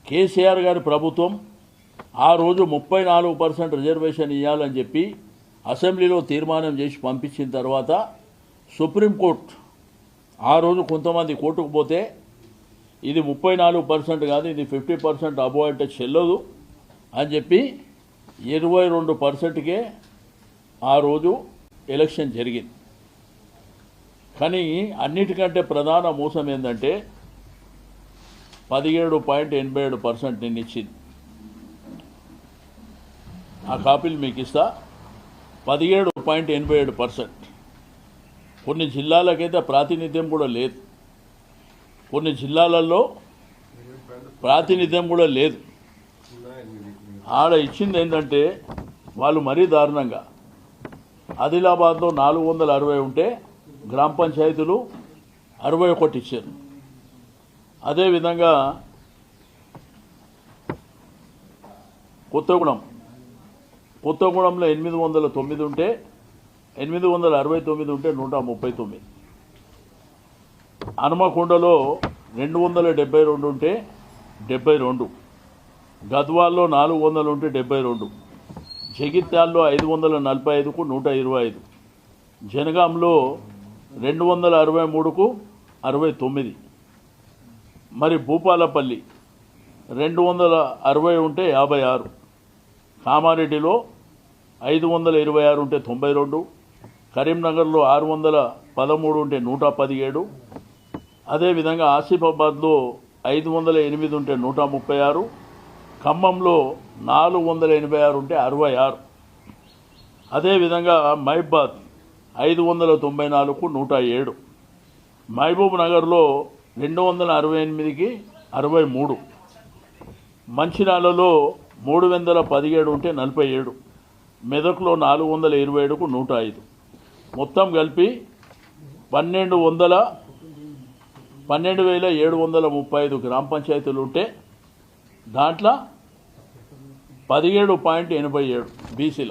కేసీఆర్ గారి ప్రభుత్వం ఆ రోజు 34% రిజర్వేషన్ ఇవ్వాలని చెప్పి అసెంబ్లీలో తీర్మానం చేసి పంపించిన తర్వాత సుప్రీంకోర్టు ఆ రోజు కొంతమంది కోర్టుకు పోతే ఇది 34% కాదు, ఇది 50% అబోవ్ అంటే చెల్లదు అని చెప్పి 22%కే ఆ రోజు ఎలక్షన్ జరిగింది. కానీ అన్నిటికంటే ప్రధాన మోసం ఏంటంటే 17.87% నిన్న ఇచ్చింది. ఆ కాపీలు మీకు ఇస్తా. 17.87%. కొన్ని జిల్లాలకైతే ప్రాతినిధ్యం కూడా లేదు, కొన్ని జిల్లాలలో ప్రాతినిధ్యం కూడా లేదు. ఆడ ఇచ్చింది ఏంటంటే వాళ్ళు మరీ దారుణంగా ఆదిలాబాద్లో 460 ఉంటే గ్రామ పంచాయతీలు 61 ఇచ్చారు. అదేవిధంగా కొత్తగూడెంలో 809 ఉంటే 869 ఉంటే 139. హనుమకొండలో 272 ఉంటే 72. గద్వాల్లో 400 ఉంటే 72. జగిత్యాల్లో 545కు 125. జనగాంలో 263కు 69. మరి భూపాలపల్లి 260 ఉంటే 56. కామారెడ్డిలో 526 ఉంటే 92. కరీంనగర్లో 613 ఉంటే 117. అదేవిధంగా ఆసిఫాబాద్లో 508 ఉంటే 136. ఖమ్మంలో 486 ఉంటే 66. అదేవిధంగా మహబాద్ 594కు 107. మహబూబ్ నగర్లో 268కి 63. మంచిర్యాలలో 317 ఉంటే 47. మెదక్లో 427కు 105. మొత్తం కలిపి 12,735 గ్రామ పంచాయతీలు ఉంటే దాంట్లో 17.87 బీసీల.